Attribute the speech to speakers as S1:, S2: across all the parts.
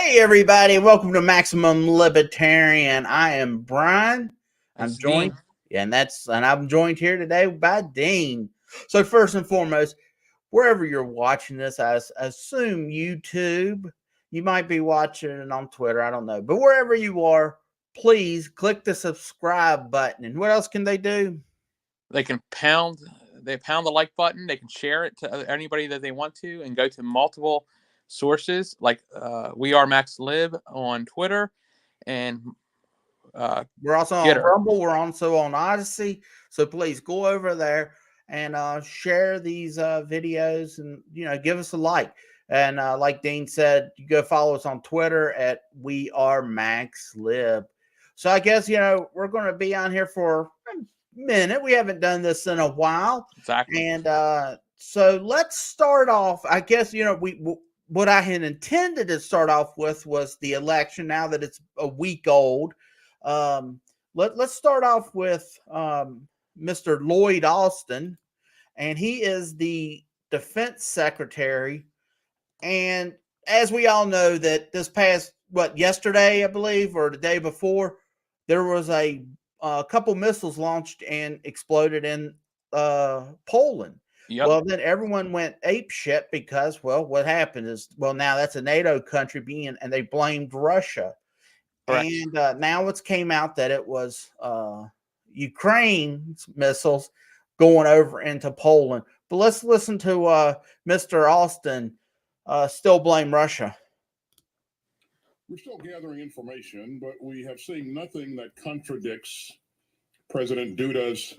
S1: Hey everybody, welcome to Maximum Libertarian. I am Brian. I'm
S2: It's
S1: joined,
S2: Dean.
S1: and I'm joined here today by Dean. So first and foremost, wherever you're watching this, I assume YouTube. You might be watching it on Twitter, I don't know. But wherever you are, please click the subscribe button. And what else can they do?
S2: They can pound the like button. They can share it to anybody that they want to, and go to multiple sources like We Are Max Lib on Twitter, and
S1: We're also on
S2: Getter.
S1: Rumble. We're also on Odyssey. So please go over there and share these videos, and give us a like. And like Dean said, you go follow us on Twitter at We Are Max Lib. So I guess we're going to be on here for a minute. We haven't done this in a while,
S2: Exactly.
S1: and so let's start off. I guess what I had intended to start off with was the election. Now that it's a week old. Let's start off with Mr. Lloyd Austin, and he is the defense secretary. And as we all know, that this past yesterday, I believe, or the day before, there was a couple missiles launched and exploded in Poland.
S2: Yep.
S1: Well, then everyone went ape shit because, what happened is, now that's a NATO country and they blamed Russia.
S2: Correct.
S1: And now it's came out that it was Ukraine's missiles going over into Poland. But let's listen to Mr. Austin still blame Russia.
S3: We're still gathering information, but we have seen nothing that contradicts President Duda's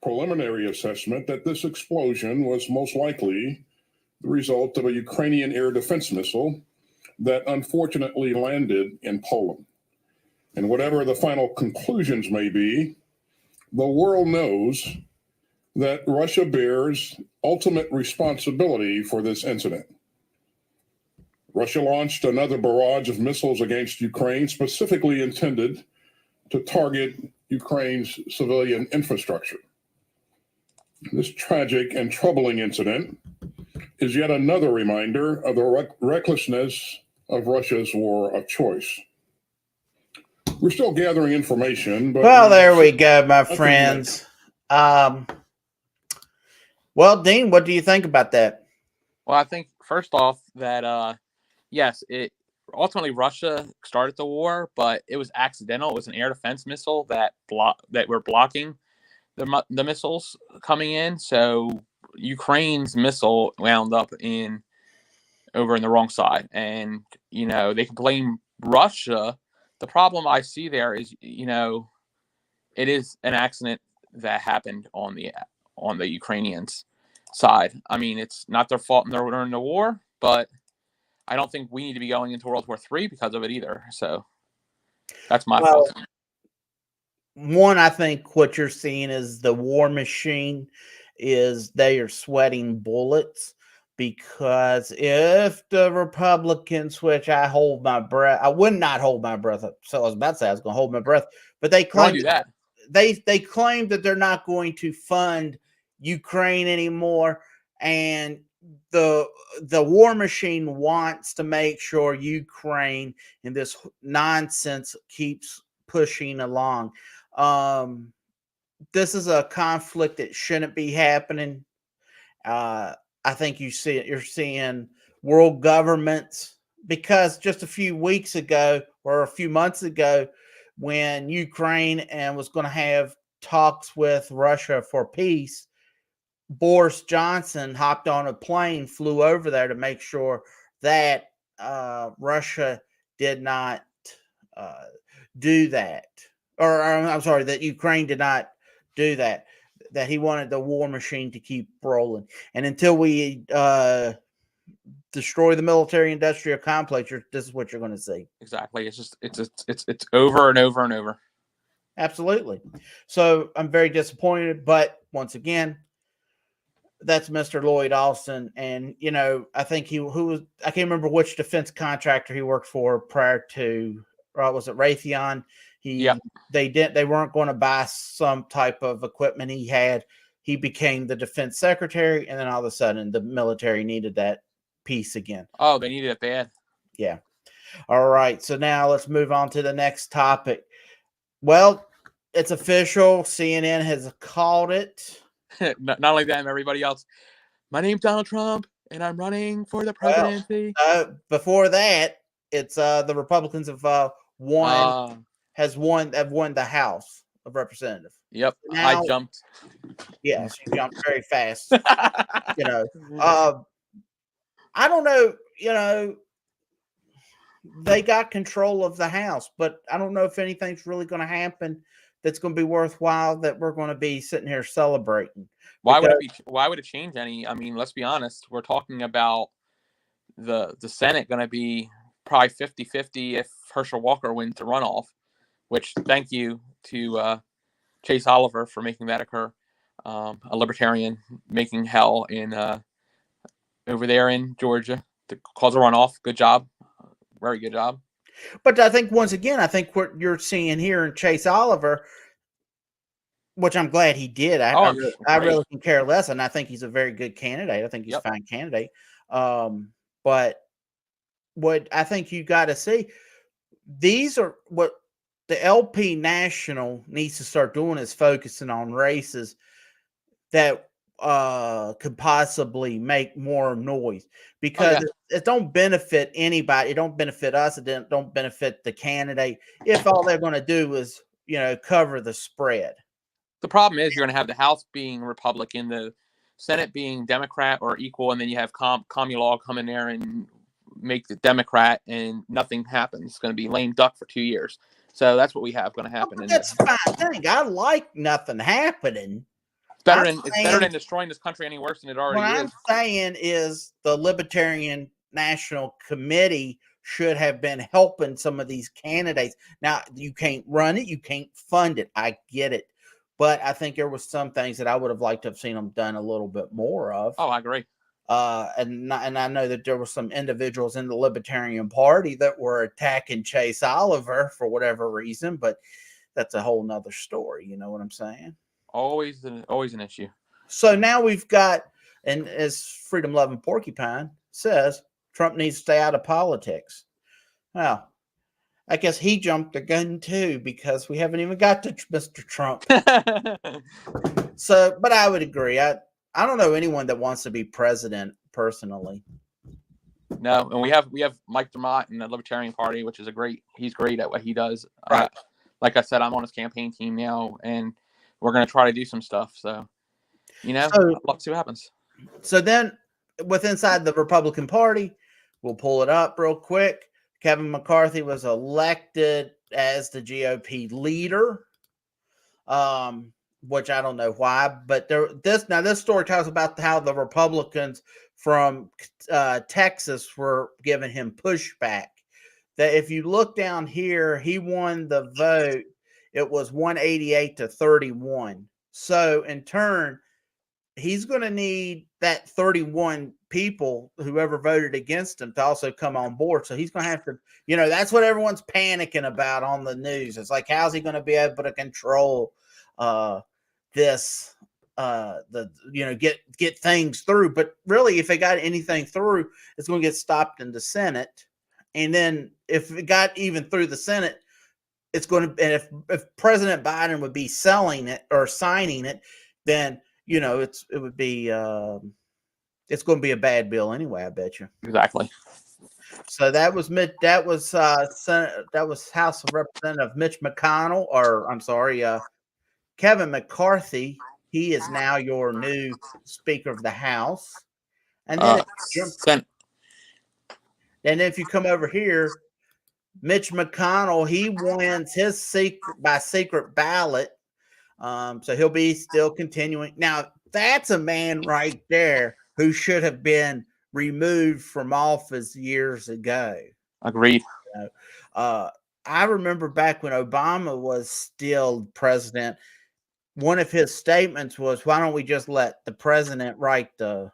S3: preliminary assessment that this explosion was most likely the result of a Ukrainian air defense missile that unfortunately landed in Poland. And whatever the final conclusions may be, the world knows that Russia bears ultimate responsibility for this incident. Russia launched another barrage of missiles against Ukraine, specifically intended to target Ukraine's civilian infrastructure. This tragic and troubling incident is yet another reminder of the recklessness of Russia's war of choice. We're still gathering information, but
S1: there we go, my friends. Well, Dean, what do you think about that?
S2: Well, I think first off that yes, it ultimately Russia started the war, but it was accidental. It was an air defense missile that were blocking the missiles coming in. So Ukraine's missile wound up over in the wrong side, and they can blame Russia. The problem I see there is, it is an accident that happened on the Ukrainians' side. I mean, it's not their fault they're in the war, but I don't think we need to be going into World War III because of it either. So that's my thoughts.
S1: One, I think what you're seeing is the war machine is they are sweating bullets. Because if the Republicans, which I hold my breath, I would not hold my breath. So I was about to say I was going to hold my breath, but they claim
S2: that
S1: they claim that they're not going to fund Ukraine anymore, and the war machine wants to make sure Ukraine and this nonsense keeps pushing along. This is a conflict that shouldn't be happening. I think you're seeing world governments, because just a few weeks ago or a few months ago, when Ukraine was going to have talks with Russia for peace, Boris Johnson hopped on a plane, flew over there to make sure that Russia did not do that. Or I'm sorry, that Ukraine did not do that. That he wanted the war machine to keep rolling. And until we destroy the military-industrial complex, this is what you're going to see.
S2: Exactly. It's just it's over and over and over.
S1: Absolutely. So I'm very disappointed, but once again, that's Mr. Lloyd Austin, and I think I can't remember which defense contractor he worked for prior to. Was it Raytheon? They weren't going to buy some type of equipment he had. He became the defense secretary, and then all of a sudden the military needed that piece again.
S2: Oh, they needed it bad.
S1: Yeah. All right. So now let's move on to the next topic. Well, it's official. CNN has called it.
S2: Not only that, everybody else. My name's Donald Trump, and I'm running for the
S1: Well,
S2: presidency.
S1: before that, it's the Republicans have won have won the House of Representatives.
S2: Yep,
S1: Now,
S2: I jumped.
S1: Yes, you jumped very fast. You know, I don't know. You know, they got control of the House, but I don't know if anything's really going to happen that's going to be worthwhile that we're going to be sitting here celebrating.
S2: Why would it change any? I mean, let's be honest. We're talking about the Senate going to be probably 50-50 if Herschel Walker wins the runoff, which thank you to Chase Oliver for making that occur. A libertarian making hell in over there in Georgia to cause a runoff. Good job. Very good job.
S1: But I think once again, I think what you're seeing here in Chase Oliver, which I'm glad he did. I really can care less, and I think he's a very good candidate. I think he's a fine candidate. But what I think you got to see, these are what the LP National needs to start doing is focusing on races that could possibly make more noise, because it don't benefit anybody. It don't benefit us. It don't benefit the candidate if all they're going to do is, you know, cover the spread.
S2: The problem is you're going to have the House being Republican, the Senate being Democrat or equal, and then you have Comulaw come in there and make the Democrat, and nothing happens. It's going to be lame duck for 2 years. So that's what we have going to happen.
S1: Well, that's a fine thing. I like nothing happening.
S2: It's better than destroying this country any worse than it already is.
S1: What I'm saying is the Libertarian National Committee should have been helping some of these candidates. Now, you can't run it. You can't fund it. I get it. But I think there was some things that I would have liked to have seen them done a little bit more of.
S2: Oh, I agree.
S1: And I know that there were some individuals in the Libertarian Party that were attacking Chase Oliver for whatever reason, but that's a whole nother story. You know what I'm saying?
S2: Always an issue.
S1: So now we've got, and as Freedom Loving Porcupine says, Trump needs to stay out of politics. Well, I guess he jumped the gun too, because we haven't even got to Mr. Trump. So, but I would agree. I don't know anyone that wants to be president personally.
S2: No, and we have Mike DeMott in the Libertarian Party, which is he's great at what he does.
S1: Right.
S2: Like I said, I'm on his campaign team now, and we're going to try to do some stuff. So, you know, let's see what happens.
S1: So then inside the Republican Party, we'll pull it up real quick. Kevin McCarthy was elected as the GOP leader, which I don't know why, but this story talks about how the Republicans from Texas were giving him pushback. That if you look down here, he won the vote. It was 188 to 31. So in turn, he's going to need that 31 people, whoever voted against him, to also come on board. So he's going to have to, you know, that's what everyone's panicking about on the news. It's like, how's he going to be able to control this, get things through? But really, if they got anything through, it's going to get stopped in the Senate. And then if it got even through the Senate, it's going to, and if President Biden would be selling it or signing it, then, you know, it's going to be a bad bill anyway, I bet you.
S2: Exactly.
S1: So that was House of Representative Mitch McConnell, or I'm sorry, Kevin McCarthy. He is now your new Speaker of the House. And then if you come over here, Mitch McConnell, he wins his secret ballot. So he'll be still continuing. Now, that's a man right there who should have been removed from office years ago.
S2: Agreed.
S1: You know, I remember back when Obama was still president, one of his statements was, why don't we just let the president write the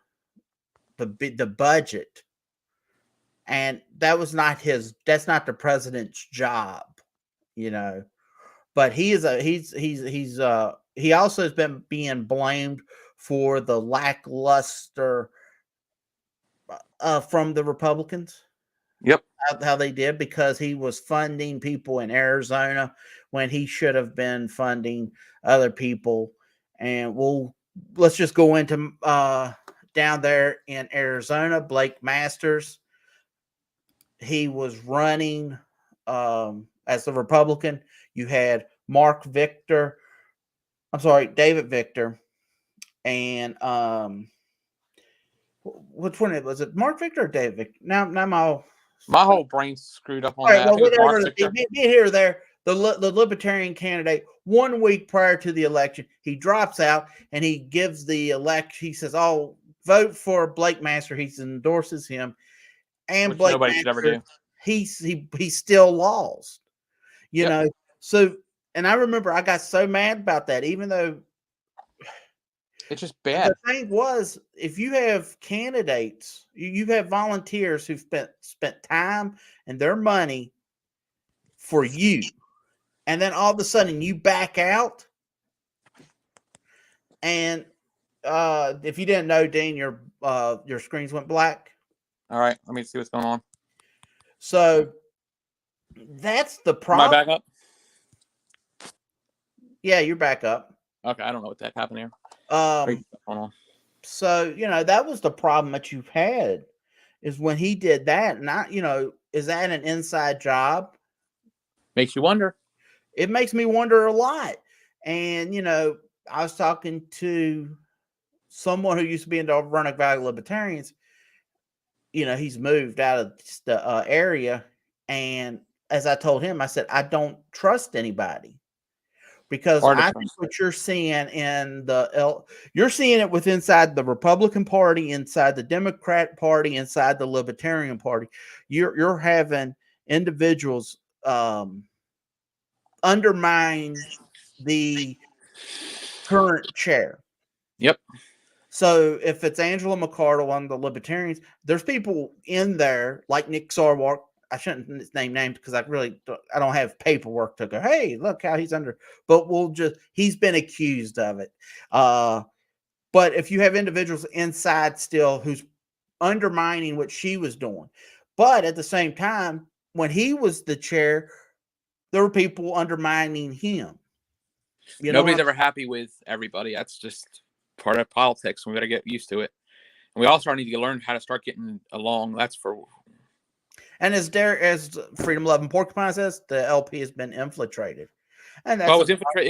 S1: budget? And that's not the president's job, you know. But he also has been being blamed for the lackluster from the Republicans.
S2: Yep.
S1: how they did, because he was funding people in Arizona when he should have been funding other people. And let's just go into down there in Arizona. Blake Masters, he was running as a Republican. You had David Victor, and which one was it? Mark Victor or David Victor? Now
S2: My whole brain's screwed up on
S1: all right,
S2: that. I
S1: well,
S2: think it was Mark
S1: whatever.
S2: Victor.
S1: Be here or there. The Libertarian candidate, 1 week prior to the election, he drops out and he gives the election. He says, "Oh, vote for Blake Master." He endorses him, and
S2: Which
S1: Blake
S2: nobody should ever
S1: Master,
S2: do.
S1: he still lost. You
S2: Yep.
S1: know, so, and I remember I got so mad about that, even though
S2: It's just bad.
S1: the thing was, if you have candidates, you have volunteers who've spent time and their money for you, and then all of a sudden you back out. And if you didn't know, Dean, your screens went black.
S2: All right, let me see what's going on.
S1: So that's the
S2: Am I
S1: problem.
S2: back up?
S1: Yeah, you're back up.
S2: Okay, I don't know what the heck happened here.
S1: Hold
S2: on.
S1: So, that was the problem that you've had, is when he did that. Not, is that an inside job?
S2: Makes you wonder.
S1: It makes me wonder a lot. And, I was talking to someone who used to be in the Roanoke Valley Libertarians. He's moved out of the area. And as I told him, I said, I don't trust anybody. Because I think what you're seeing you're seeing it inside the Republican Party, inside the Democrat Party, inside the Libertarian Party. You're having individuals undermine the current chair.
S2: Yep.
S1: So if it's Angela McArdle on the Libertarians, there's people in there like Nick Sarwark. I shouldn't name names because I don't have paperwork to go, hey, look how he's under. But he's been accused of it. But if you have individuals inside still who's undermining what she was doing, but at the same time, when he was the chair, there were people undermining him.
S2: Nobody's ever happy with everybody. That's just part of politics. We got to get used to it. And we also need to learn how to start getting along. That's for.
S1: And as Freedom Loving Porcupine says, the LP has been infiltrated. And
S2: it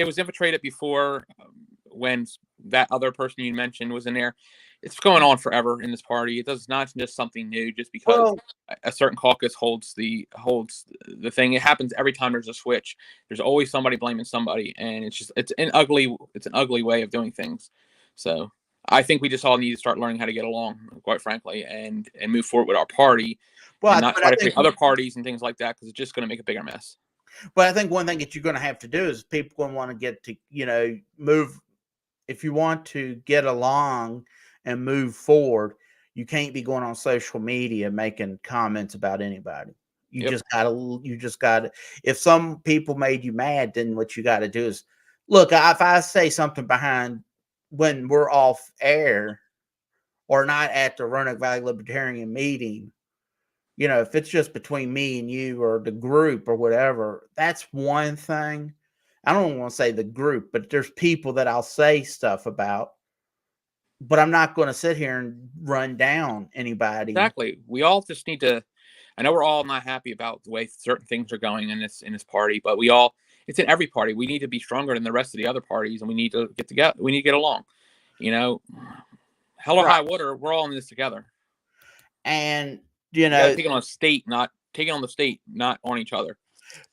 S2: was infiltrated before when that other person you mentioned was in there. It's going on forever in this party. It does not just something new just because a certain caucus holds the thing. It happens every time there's a switch. There's always somebody blaming somebody, and it's an ugly way of doing things. So I think we just all need to start learning how to get along, quite frankly, and move forward with our party. Well, and not try to pick other parties and things like that, because it's just going to make a bigger mess.
S1: But I think one thing that you're going to have to do is people going to want to get to, move. If you want to get along and move forward, you can't be going on social media making comments about anybody. You just gotta, if some people made you mad, then what you got to do is, look, if I say something behind when we're off air or not at the Roanoke Valley Libertarian meeting, if it's just between me and you or the group or whatever, that's one thing. I don't want to say the group, but there's people that I'll say stuff about, but I'm not going to sit here and run down anybody.
S2: Exactly. We all just need to, I know we're all not happy about the way certain things are going in this party, but it's in every party. We need to be stronger than the rest of the other parties, and we need to get together. We need to get along. Hell or high water, we're all in this together.
S1: And
S2: taking on the state, not on each other.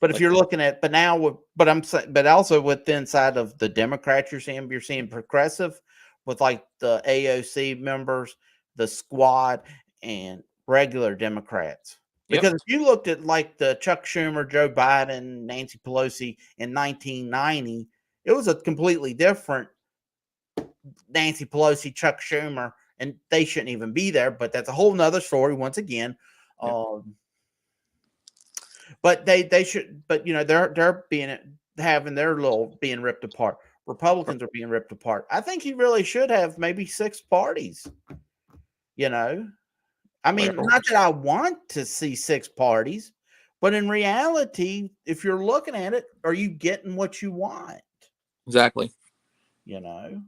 S1: But if you're looking at, but also with inside of the Democrats, you're seeing progressive with like the AOC members, the squad, and regular Democrats. Because if you looked at like the Chuck Schumer, Joe Biden, Nancy Pelosi in 1990, it was a completely different Nancy Pelosi, Chuck Schumer, and they shouldn't even be there, but that's a whole nother story once again. But they should, but they're having their little being ripped apart. Republicans are being ripped apart. I think he really should have maybe 6 parties. I I mean,
S2: Whatever.
S1: not that I want to see 6 parties, but in reality, if you're looking at it, are you getting what you want?
S2: Exactly.
S1: You know?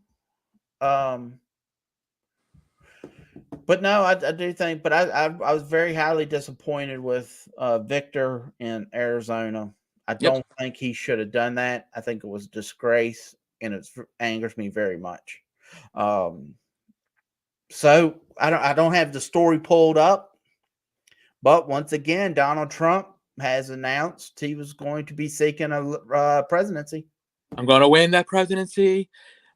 S1: But no, I do think, but I was very highly disappointed with Victor in Arizona. I
S2: Yep.
S1: don't think he should have done that. I think it was a disgrace, and it angers me very much. So I don't have the story pulled up, but once again, Donald Trump has announced he was going to be seeking a presidency.
S2: I'm going to win that presidency.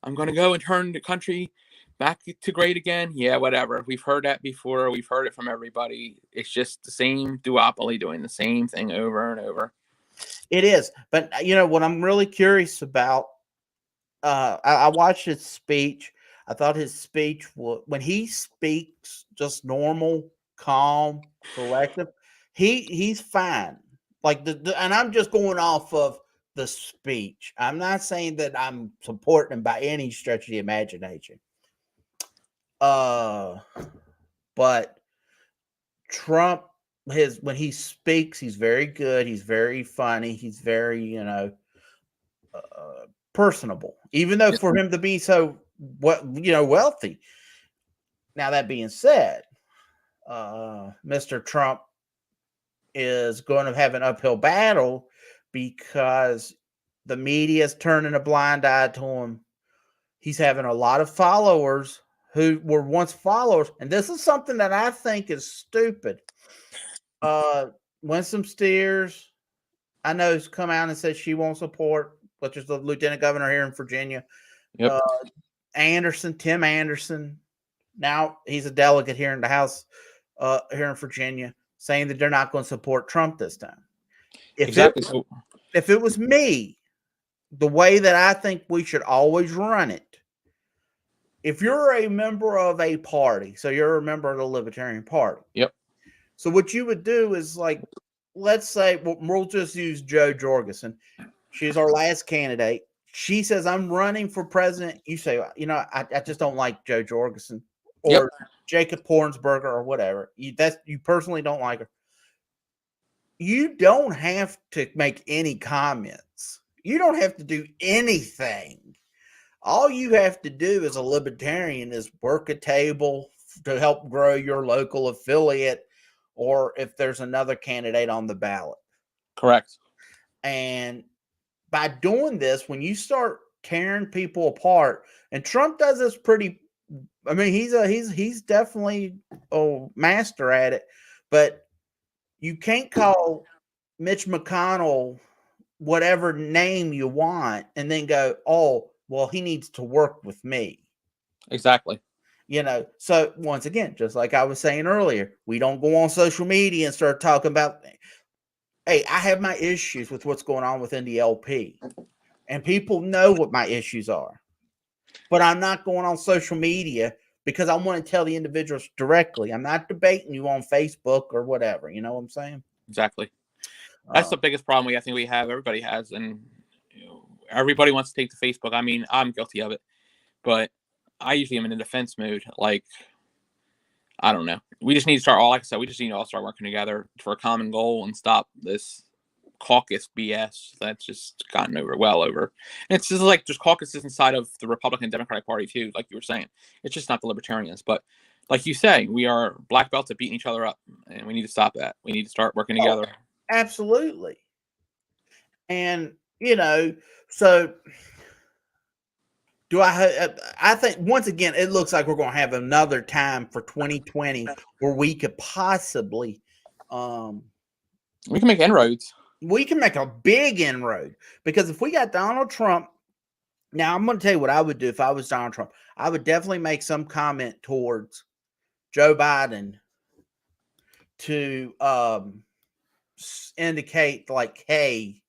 S2: I'm going to go and turn the country back to great again. Yeah, whatever. We've heard that before. We've heard it from everybody. It's just the same duopoly doing the same thing over and over.
S1: It is. But, what I'm really curious about, I watched his speech. I thought his speech, when he speaks just normal, calm, collective, he's fine. Like, and I'm just going off of the speech. I'm not saying that I'm supporting him by any stretch of the imagination. But Trump, when he speaks, he's very good. He's very funny. He's very, personable. Even though for him to be so wealthy. Now that being said, Mr. Trump is going to have an uphill battle because the media is turning a blind eye to him. He's having a lot of followers who were once followers, and this is something that I think is stupid. Winsome Steers, I know, has come out and said she won't support, which is the lieutenant governor here in Virginia.
S2: Yep.
S1: Tim Anderson, now he's a delegate here in the House here in Virginia, saying that they're not going to support Trump this time. If it was me, the way that I think we should always run it, if you're a member of a party, so you're a member of the Libertarian Party.
S2: Yep.
S1: So what you would do is, like, let's say we'll just use Jo Jorgensen. She's our last candidate. She says, I'm running for president. You say, I just don't like Jo Jorgensen or Jacob Pornsberger or whatever. You personally don't like her. You don't have to make any comments. You don't have to do anything. All you have to do as a libertarian is work a table to help grow your local affiliate, or if there's another candidate on the ballot.
S2: Correct.
S1: And by doing this, when you start tearing people apart, and Trump does this he's definitely a master at it, but you can't call Mitch McConnell whatever name you want and then go, oh, well, he needs to work with me.
S2: Exactly.
S1: So once again, just like I was saying earlier, we don't go on social media and start talking about, hey, I have my issues with what's going on within the LP, and people know what my issues are, but I'm not going on social media because I want to tell the individuals directly. I'm not debating you on Facebook or whatever. You know what I'm saying?
S2: Exactly. That's the biggest problem everybody has, and everybody wants to take to Facebook. I mean, I'm guilty of it, but I usually am in a defense mood. Like, I don't know. We just need to start we just need to all start working together for a common goal and stop this caucus BS that's just gotten over. And it's just like there's caucuses inside of the Republican Democratic Party too, like you were saying. It's just not the Libertarians, but like you say, we are black belts at beating each other up, and we need to stop that. We need to start working together.
S1: Absolutely. And so I think once again, it looks like we're going to have another time for 2020 where we could possibly,
S2: we can make inroads.
S1: We can make a big inroad, because if we got Donald Trump, now I'm going to tell you what I would do if I was Donald Trump. I would definitely make some comment towards Joe Biden to indicate, like, hey,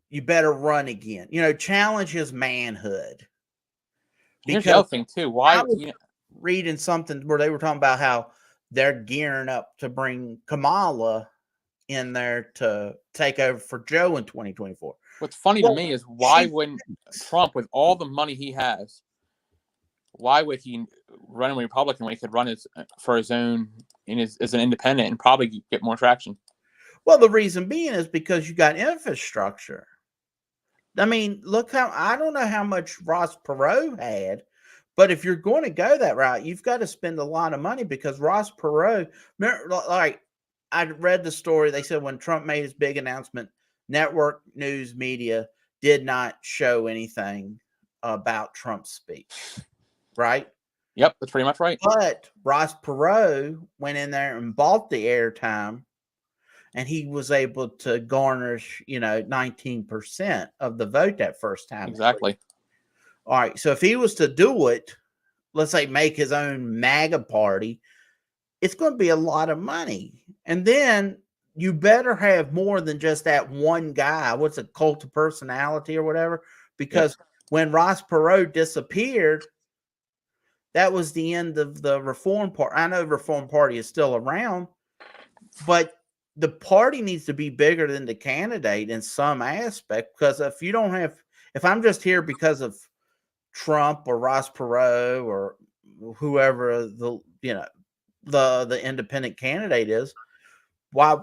S1: you better run again. Challenge his manhood.
S2: Here's the other thing too. Why?
S1: I was reading something where they were talking about how they're gearing up to bring Kamala in there to take over for Joe in 2024.
S2: What's funny to me is why wouldn't Trump, with all the money he has, why would he running Republican when he could run for his own as an independent and probably get more traction.
S1: Well, the reason being is because you got infrastructure. I mean, look I don't know how much Ross Perot had, but if you're going to go that route, you've got to spend a lot of money because Ross Perot, like I read the story. They said when Trump made his big announcement, network news media did not show anything about Trump's speech, right?
S2: Yep, that's pretty much right.
S1: But Ross Perot went in there and bought the airtime, and he was able to garnish, 19% of the vote that first time.
S2: Exactly.
S1: All right. So if he was to do it, let's say make his own MAGA party, it's going to be a lot of money. And then you better have more than just that one guy. What's a cult of personality or whatever? Because when Ross Perot disappeared, that was the end of the Reform Party. I know Reform Party is still around, but the party needs to be bigger than the candidate in some aspect. Because if I'm just here because of Trump or Ross Perot or whoever the independent candidate is, why,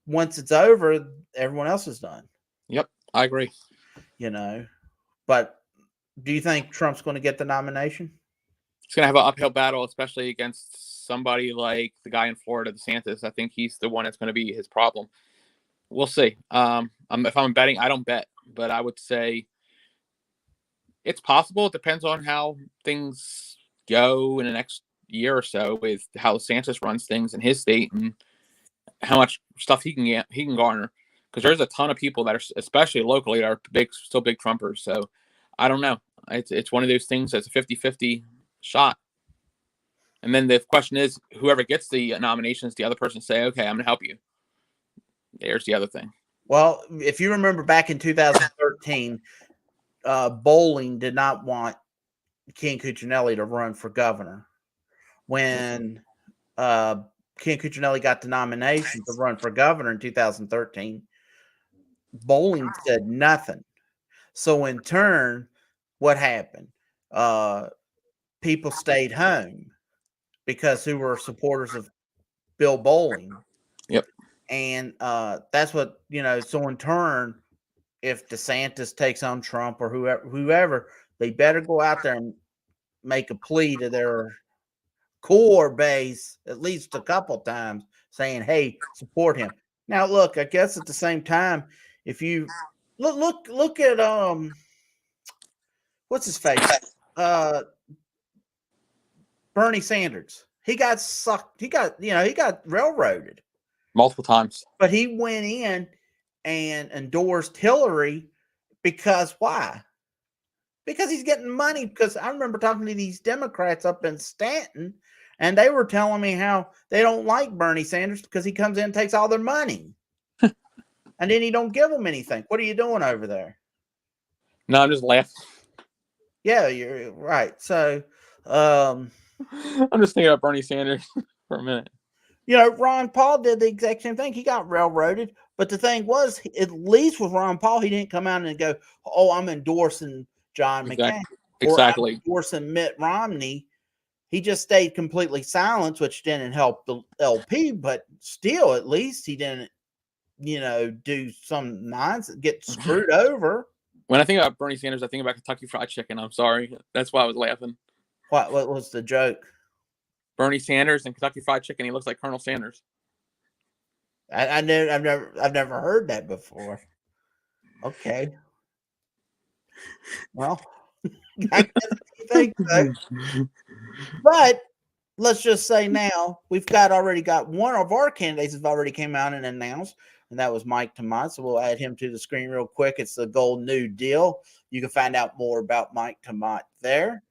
S1: once it's over, everyone else is done.
S2: Yep, I agree.
S1: But do you think Trump's going to get the nomination?
S2: He's going to have an uphill battle, especially against somebody like the guy in Florida, DeSantis. I think he's the one that's going to be his problem. We'll see. If I'm betting, I don't bet, but I would say it's possible. It depends on how things go in the next year or so with how DeSantis runs things in his state and how much stuff he can garner. Because there's a ton of people that are, especially locally, that are still big Trumpers. So I don't know. It's one of those things that's a 50-50 shot. And then the question is, whoever gets the nominations, the other person say, okay, I'm going to help you. There's the other thing.
S1: Well, if you remember back in 2013, Bowling did not want Ken Cuccinelli to run for governor. When Ken Cuccinelli got the nomination to run for governor in 2013, Bowling said nothing. So in turn, what happened? People stayed home because who were supporters of Bill Bowling.
S2: Yep.
S1: And that's what, so in turn, if DeSantis takes on Trump or whoever, they better go out there and make a plea to their core base at least a couple times saying, hey, support him. Now, look, I guess at the same time, if you look at what's his face? Bernie Sanders. He got sucked. He got railroaded
S2: multiple times.
S1: But he went in and endorsed Hillary because why? Because he's getting money. Because I remember talking to these Democrats up in Stanton, and they were telling me how they don't like Bernie Sanders because he comes in and takes all their money. And then he don't give them anything. What are you doing over there?
S2: No, I'm just laughing.
S1: Yeah, you're right. So
S2: I'm just thinking about Bernie Sanders for a minute.
S1: Ron Paul did the exact same thing. He got railroaded. But the thing was, at least with Ron Paul, he didn't come out and go, oh, I'm endorsing John McCain.
S2: Exactly.
S1: Or I'm endorsing Mitt Romney. He just stayed completely silent, which didn't help the LP. But still, at least he didn't, do some nonsense, get screwed over.
S2: When I think about Bernie Sanders, I think about Kentucky Fried Chicken. I'm sorry. That's why I was laughing.
S1: What was the joke?
S2: Bernie Sanders and Kentucky Fried Chicken. He looks like Colonel Sanders.
S1: I've never heard that before. Okay. Well, I guess you think so. But let's just say now we've already got one of our candidates has already came out and announced, and that was Mike Tomat. So we'll add him to the screen real quick. It's the Gold New Deal. You can find out more about Mike Tomat there.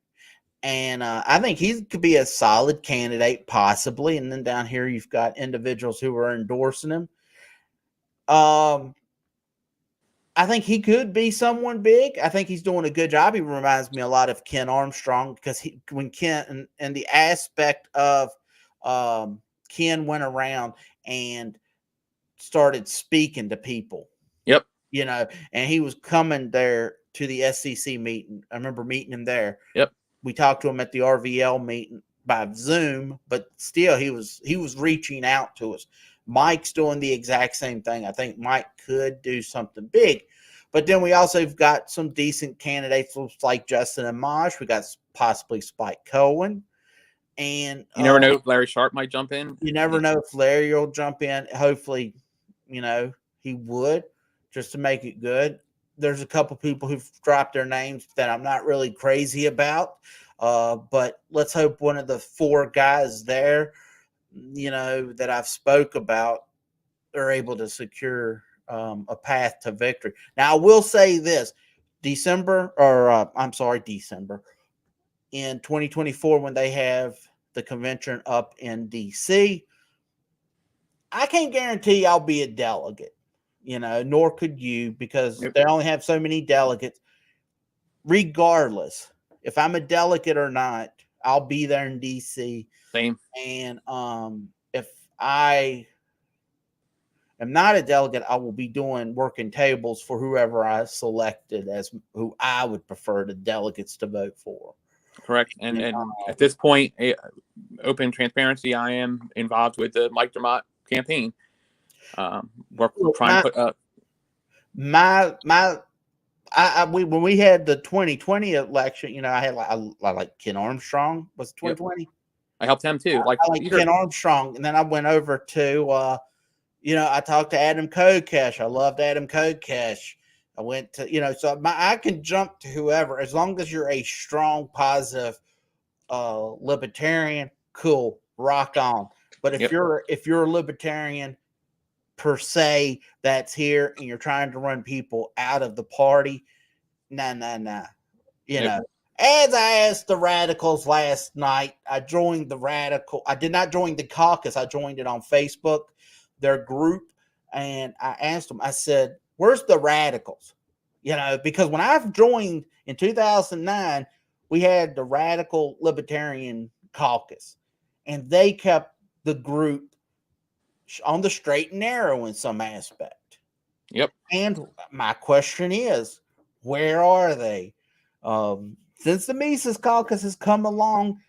S1: And I think he could be a solid candidate, possibly. And then down here, you've got individuals who are endorsing him. I think he could be someone big. I think he's doing a good job. He reminds me a lot of Ken Armstrong because when Ken and the aspect of Ken went around and started speaking to people.
S2: Yep.
S1: And he was coming there to the SEC meeting. I remember meeting him there.
S2: Yep.
S1: we talked to him at the RVL meeting by Zoom, but still he was reaching out to us. Mike's doing the exact same thing. I think Mike could do something big. But then we also have got some decent candidates like Justin Amash. We got possibly Spike Cohen. And
S2: You never know if Larry Sharp might jump in.
S1: you never know if Larry will jump in. Hopefully, he would, just to make it good. There's a couple people who've dropped their names that I'm not really crazy about. But let's hope one of the 4 guys there, that I've spoke about, are able to secure a path to victory. Now, I will say this: December in 2024, when they have the convention up in DC, I can't guarantee I'll be a delegate, nor could you, because they only have so many delegates. Regardless, if I'm a delegate or not, I'll be there in DC.
S2: Same.
S1: And if I am not a delegate, I will be working tables for whoever I selected as who I would prefer the delegates to vote for.
S2: Correct. And at this point, open transparency, I am involved with the Mike Dermott campaign. We're trying to put
S1: when we had the 2020 election, I had like Ken Armstrong. Was 2020?
S2: I helped him too.
S1: I like Ken Armstrong, and then I went over to I talked to Adam Kokesh. I loved Adam Kokesh. I went to so I can jump to whoever as long as you're a strong, positive libertarian. Cool, rock on. But if you're a libertarian per se that's here and you're trying to run people out of the party, nah. As I asked the radicals last night, I joined I did not join the caucus. I joined it on Facebook, their group. And I asked them, I said, where's the radicals? Because when I've joined in 2009, we had the Radical Libertarian Caucus, and they kept the group on the straight and narrow in some aspect.
S2: Yep.
S1: And my question is, where are they? Since the Mises Caucus has come along,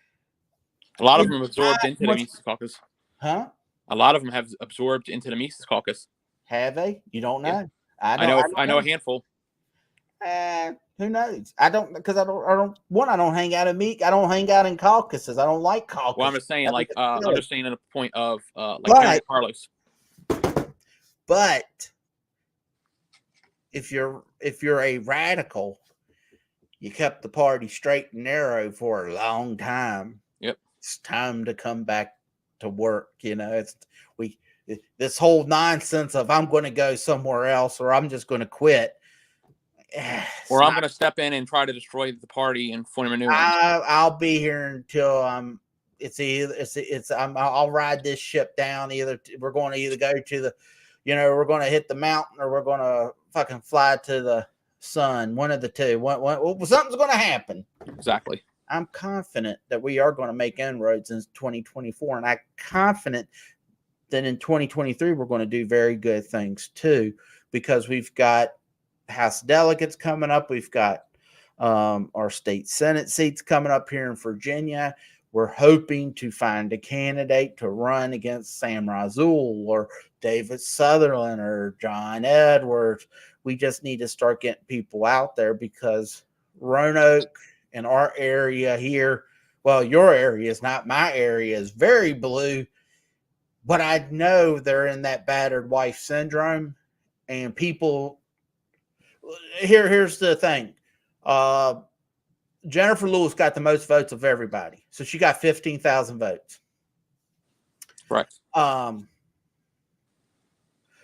S2: a lot of them absorbed into the Mises Caucus.
S1: Huh?
S2: A lot of them have absorbed into the Mises Caucus.
S1: Have they? You don't know?
S2: Yeah. I know a handful.
S1: Who knows? I don't hang out in Meek. I don't hang out in caucuses. I don't like caucuses.
S2: Well, I'm just saying, I'm just saying in a point of
S1: Henry
S2: Carlos.
S1: But if you're a radical, you kept the party straight and narrow for a long time.
S2: Yep.
S1: It's time to come back to work. This whole nonsense of I'm going to go somewhere else or I'm just going to quit.
S2: Or I'm going to step in and try to destroy the party and form a new one.
S1: I'll be here until I'll ride this ship down. We're going to either go to we're going to hit the mountain or we're going to fucking fly to the sun. One of the two. Something's going to happen.
S2: Exactly.
S1: I'm confident that we are going to make inroads in 2024, and I'm confident that in 2023 we're going to do very good things too, because we've got House delegates coming up. We've got our state Senate seats coming up here in Virginia. We're hoping to find a candidate to run against Sam Razul or David Sutherland or John Edwards. We just need to start getting people out there because Roanoke and our area here, well, your area is not my area, is very blue, but I know they're in that battered wife syndrome, and people. Here's the thing. Jennifer Lewis got the most votes of everybody. So she got 15,000 votes.
S2: Right.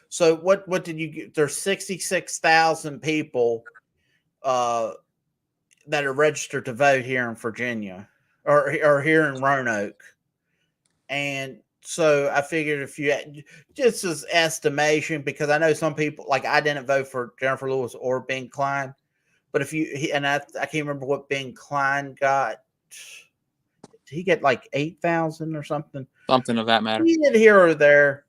S1: So what did you get? There's 66,000 people that are registered to vote here in Virginia or here in Roanoke. And so I figured if you just as estimation, because I know some people, like I didn't vote for Jennifer Lewis or Ben Klein, but I can't remember what Ben Klein got. Did he get like 8,000 or something?
S2: Something of that matter.
S1: He did here or there.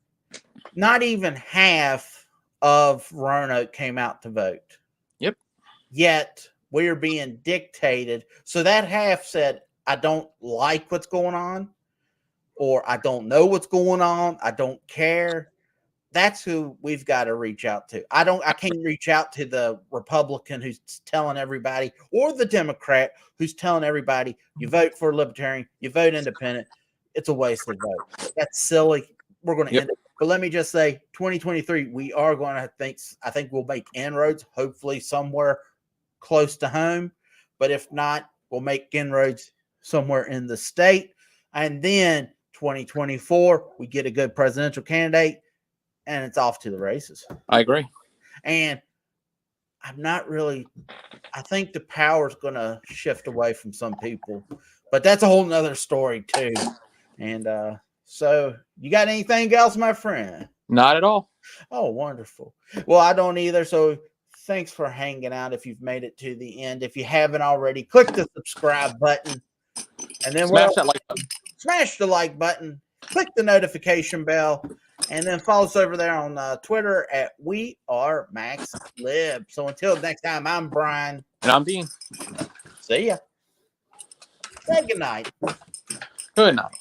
S1: Not even half of Roanoke came out to vote.
S2: Yep.
S1: Yet we're being dictated. So that half said, I don't like what's going on, or I don't know what's going on. I don't care. That's who we've got to reach out to. I can't reach out to the Republican who's telling everybody, or the Democrat who's telling everybody, you vote for Libertarian, you vote Independent. It's a wasted vote. That's silly. We're going to end it. But let me just say, 2023, we are going to I think we'll make inroads, hopefully somewhere close to home. But if not, we'll make inroads somewhere in the state. And then 2024, we get a good presidential candidate, and it's off to the races.
S2: I agree.
S1: And I think the power's going to shift away from some people, but that's a whole nother story too. And so you got anything else, my friend?
S2: Not at all.
S1: Oh, wonderful. Well, I don't either. So thanks for hanging out. If you've made it to the end, if you haven't already, click the subscribe button, and then
S2: Smash that like button.
S1: Smash the like button, click the notification bell, and then follow us over there on Twitter at We Are Max Lib. So until next time, I'm Brian.
S2: And I'm Dean.
S1: See ya. Say good night.
S2: Good night.